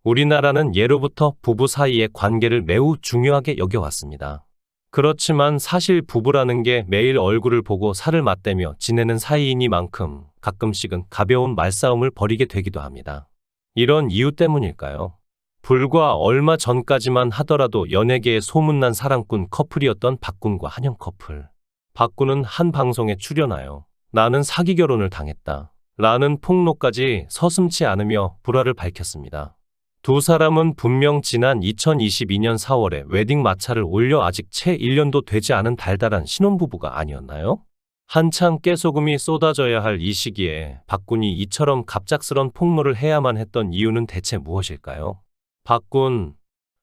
우리나라는 예로부터 부부 사이의 관계를 매우 중요하게 여겨왔습니다. 그렇지만 사실 부부라는 게 매일 얼굴을 보고 살을 맞대며 지내는 사이이니만큼 가끔씩은 가벼운 말싸움을 벌이게 되기도 합니다. 이런 이유 때문일까요? 불과 얼마 전까지만 하더라도 연예계에 소문난 사랑꾼 커플이었던 박군과 한영 커플. 박군은 한 방송에 출연하여 나는 사기 결혼을 당했다 라는 폭로까지 서슴지 않으며 불화를 밝혔습니다. 두 사람은 분명 지난 2022년 4월에 웨딩 마차를 올려 아직 채 1년도 되지 않은 달달한 신혼부부가 아니었나요? 한창 깨소금이 쏟아져야 할 이 시기에 박군이 이처럼 갑작스런 폭로를 해야만 했던 이유는 대체 무엇일까요? 박군,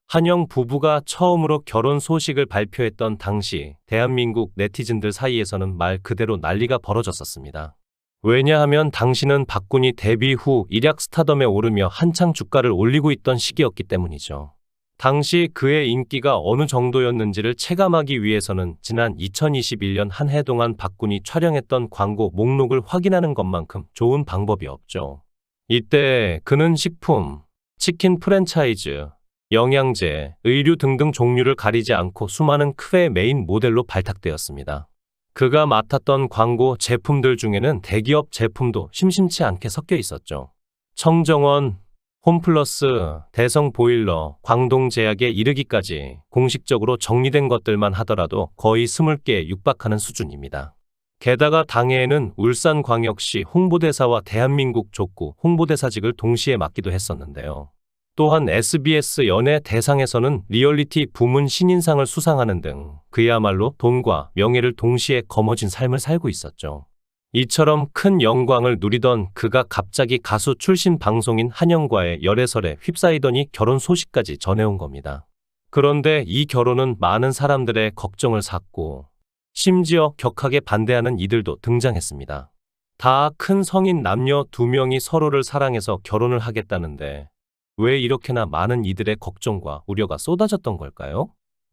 한영 부부가 처음으로 결혼 소식을 발표했던 당시 대한민국 네티즌들 사이에서는 말 그대로 난리가 벌어졌었습니다. 왜냐하면 당시는 박군이 데뷔 후 일약 스타덤에 오르며 한창 주가를 올리고 있던 시기였기 때문이죠. 당시 그의 인기가 어느 정도였는지를 체감하기 위해서는 지난 2021년 한 해 동안 박군이 촬영했던 광고 목록을 확인하는 것만큼 좋은 방법이 없죠. 이때 그는 식품, 치킨 프랜차이즈, 영양제, 의류 등등 종류를 가리지 않고 수많은 크의 메인 모델로 발탁되었습니다. 그가 맡았던 광고 제품들 중에는 대기업 제품도 심심치 않게 섞여 있었죠. 청정원, 홈플러스, 대성보일러, 광동제약에 이르기까지 공식적으로 정리된 것들만 하더라도 거의 20개에 육박하는 수준입니다. 게다가 당해에는 울산광역시 홍보대사와 대한민국 족구 홍보대사직을 동시에 맡기도 했었는데요. 또한 SBS 연예 대상에서는 리얼리티 부문 신인상을 수상하는 등 그야말로 돈과 명예를 동시에 거머쥔 삶을 살고 있었죠. 이처럼 큰 영광을 누리던 그가 갑자기 가수 출신 방송인 한영과의 열애설에 휩싸이더니 결혼 소식까지 전해온 겁니다. 그런데 이 결혼은 많은 사람들의 걱정을 샀고 심지어 격하게 반대하는 이들도 등장했습니다. 다 큰 성인 남녀 두 명이 서로를 사랑해서 결혼을 하겠다는데 왜 이렇게나 많은 이들의 걱정과 우려가 쏟아졌던 걸까요?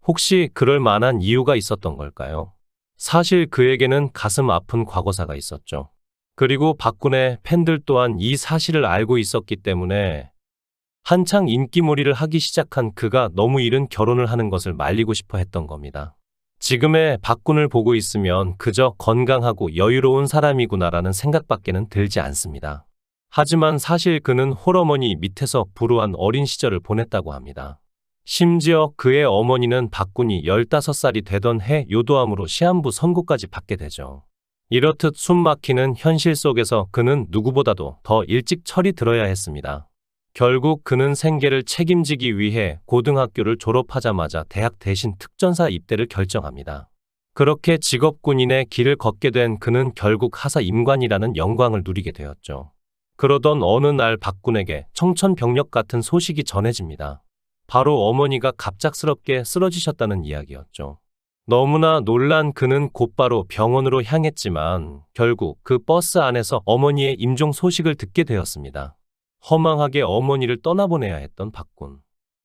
혹시 그럴 만한 이유가 있었던 걸까요? 사실 그에게는 가슴 아픈 과거사가 있었죠. 그리고 박군의 팬들 또한 이 사실을 알고 있었기 때문에 한창 인기몰이를 하기 시작한 그가 너무 이른 결혼을 하는 것을 말리고 싶어 했던 겁니다. 지금의 박군을 보고 있으면 그저 건강하고 여유로운 사람이구나라는 생각밖에는 들지 않습니다. 하지만 사실 그는 홀어머니 밑에서 불우한 어린 시절을 보냈다고 합니다. 심지어 그의 어머니는 박군이 15살이 되던 해 요도암으로 시한부 선고까지 받게 되죠. 이렇듯 숨막히는 현실 속에서 그는 누구보다도 더 일찍 철이 들어야 했습니다. 결국 그는 생계를 책임지기 위해 고등학교를 졸업하자마자 대학 대신 특전사 입대를 결정합니다. 그렇게 직업군인의 길을 걷게 된 그는 결국 하사 임관이라는 영광을 누리게 되었죠. 그러던 어느 날 박군에게 청천벽력 같은 소식이 전해집니다. 바로 어머니가 갑작스럽게 쓰러지셨다는 이야기였죠. 너무나 놀란 그는 곧바로 병원으로 향했지만 결국 그 버스 안에서 어머니의 임종 소식을 듣게 되었습니다. 허망하게 어머니를 떠나보내야 했던 박군.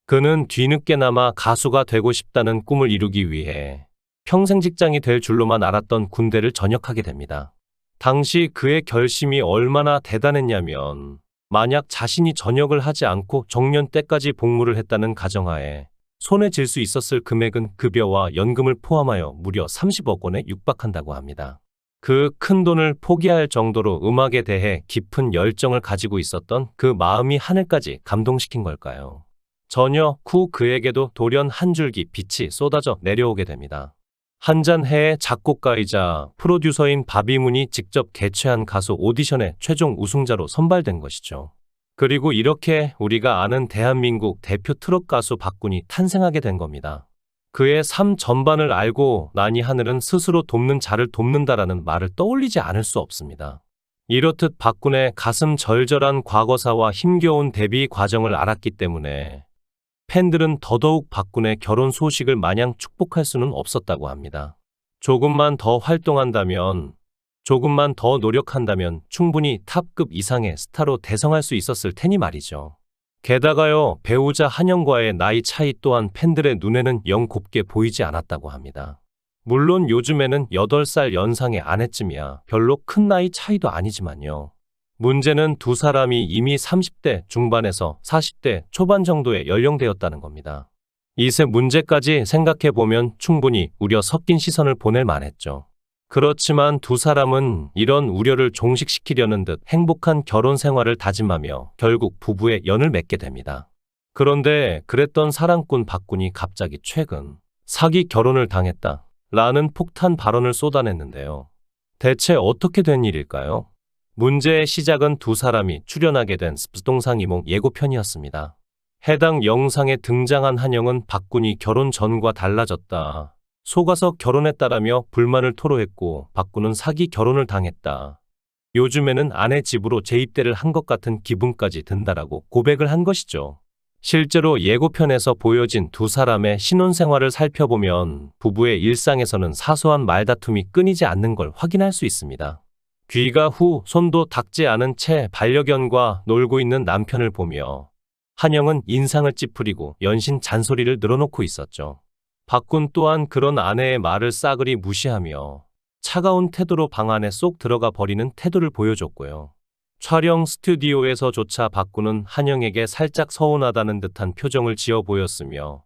그는 뒤늦게나마 가수가 되고 싶다는 꿈을 이루기 위해 평생 직장이 될 줄로만 알았던 군대를 전역하게 됩니다. 당시 그의 결심이 얼마나 대단했냐면 만약 자신이 전역을 하지 않고 정년 때까지 복무를 했다는 가정하에 손에 쥘 수 있었을 금액은 급여와 연금을 포함하여 무려 30억 원에 육박한다고 합니다. 그 큰 돈을 포기할 정도로 음악에 대해 깊은 열정을 가지고 있었던 그 마음이 하늘까지 감동시킨 걸까요? 전혀 후 그에게도 돌연 한 줄기 빛이 쏟아져 내려오게 됩니다. 한잔해의 작곡가이자 프로듀서인 바비문이 직접 개최한 가수 오디션의 최종 우승자로 선발된 것이죠. 그리고 이렇게 우리가 아는 대한민국 대표 트롯 가수 박군이 탄생하게 된 겁니다. 그의 삶 전반을 알고 나니 하늘은 스스로 돕는 자를 돕는다라는 말을 떠올리지 않을 수 없습니다. 이렇듯 박군의 가슴 절절한 과거사와 힘겨운 데뷔 과정을 알았기 때문에 팬들은 더더욱 박군의 결혼 소식을 마냥 축복할 수는 없었다고 합니다. 조금만 더 활동한다면, 조금만 더 노력한다면 충분히 탑급 이상의 스타로 대성할 수 있었을 테니 말이죠. 게다가요, 배우자 한영과의 나이 차이 또한 팬들의 눈에는 영 곱게 보이지 않았다고 합니다. 물론 요즘에는 8살 연상의 아내쯤이야 별로 큰 나이 차이도 아니지만요. 문제는 두 사람이 이미 30대 중반에서 40대 초반 정도의 연령대였다는 겁니다. 이세 문제까지 생각해보면 충분히 우려 섞인 시선을 보낼 만했죠. 그렇지만 두 사람은 이런 우려를 종식시키려는 듯 행복한 결혼 생활을 다짐하며 결국 부부의 연을 맺게 됩니다. 그런데 그랬던 사랑꾼 박군이 갑자기 최근 사기 결혼을 당했다 라는 폭탄 발언을 쏟아냈는데요. 대체 어떻게 된 일일까요? 문제의 시작은 두 사람이 출연하게 된 습동상 이몽 예고편이었습니다. 해당 영상에 등장한 한영은 박군이 결혼 전과 달라졌다, 속아서 결혼했다라며 불만을 토로했고 박군은 사기 결혼을 당했다, 요즘에는 아내 집으로 재입대를 한 것 같은 기분까지 든다라고 고백을 한 것이죠. 실제로 예고편에서 보여진 두 사람의 신혼생활을 살펴보면 부부의 일상에서는 사소한 말다툼이 끊이지 않는 걸 확인할 수 있습니다. 귀가 후 손도 닦지 않은 채 반려견과 놀고 있는 남편을 보며 한영은 인상을 찌푸리고 연신 잔소리를 늘어놓고 있었죠. 박군 또한 그런 아내의 말을 싸그리 무시하며 차가운 태도로 방 안에 쏙 들어가 버리는 태도를 보여줬고요. 촬영 스튜디오에서조차 박군은 한영에게 살짝 서운하다는 듯한 표정을 지어 보였으며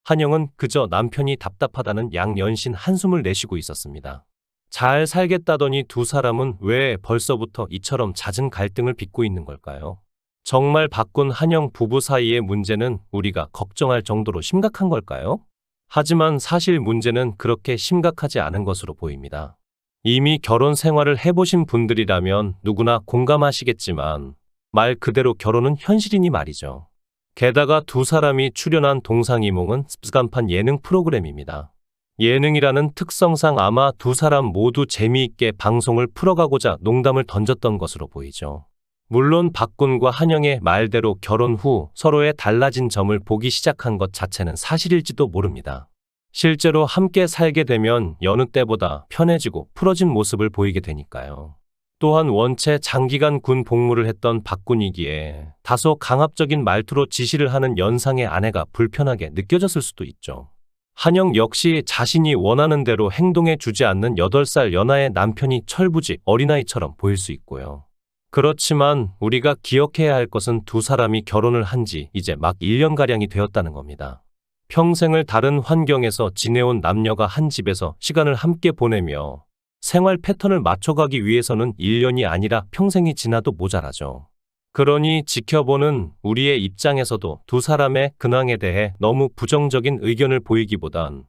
한영은 그저 남편이 답답하다는 양연신 한숨을 내쉬고 있었습니다. 잘 살겠다더니 두 사람은 왜 벌써부터 이처럼 잦은 갈등을 빚고 있는 걸까요? 정말 박군 한영 부부 사이의 문제는 우리가 걱정할 정도로 심각한 걸까요? 하지만 사실 문제는 그렇게 심각하지 않은 것으로 보입니다. 이미 결혼 생활을 해보신 분들이라면 누구나 공감하시겠지만 말 그대로 결혼은 현실이니 말이죠. 게다가 두 사람이 출연한 동상이몽은 습관판 예능 프로그램입니다. 예능이라는 특성상 아마 두 사람 모두 재미있게 방송을 풀어가고자 농담을 던졌던 것으로 보이죠. 물론 박군과 한영의 말대로 결혼 후 서로의 달라진 점을 보기 시작한 것 자체는 사실일지도 모릅니다. 실제로 함께 살게 되면 여느 때보다 편해지고 풀어진 모습을 보이게 되니까요. 또한 원체 장기간 군 복무를 했던 박군이기에 다소 강압적인 말투로 지시를 하는 연상의 아내가 불편하게 느껴졌을 수도 있죠. 한영 역시 자신이 원하는 대로 행동해 주지 않는 8살 연하의 남편이 철부지 어린아이처럼 보일 수 있고요. 그렇지만 우리가 기억해야 할 것은 두 사람이 결혼을 한 지 이제 막 1년가량이 되었다는 겁니다. 평생을 다른 환경에서 지내온 남녀가 한 집에서 시간을 함께 보내며 생활 패턴을 맞춰가기 위해서는 1년이 아니라 평생이 지나도 모자라죠. 그러니 지켜보는 우리의 입장에서도 두 사람의 근황에 대해 너무 부정적인 의견을 보이기보단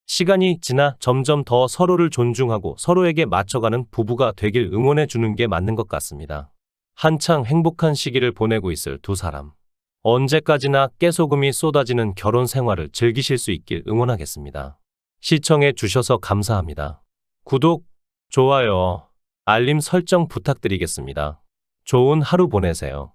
시간이 지나 점점 더 서로를 존중하고 서로에게 맞춰가는 부부가 되길 응원해 주는 게 맞는 것 같습니다. 한창 행복한 시기를 보내고 있을 두 사람. 언제까지나 깨소금이 쏟아지는 결혼 생활을 즐기실 수 있길 응원하겠습니다. 시청해 주셔서 감사합니다. 구독, 좋아요, 알림 설정 부탁드리겠습니다. 좋은 하루 보내세요.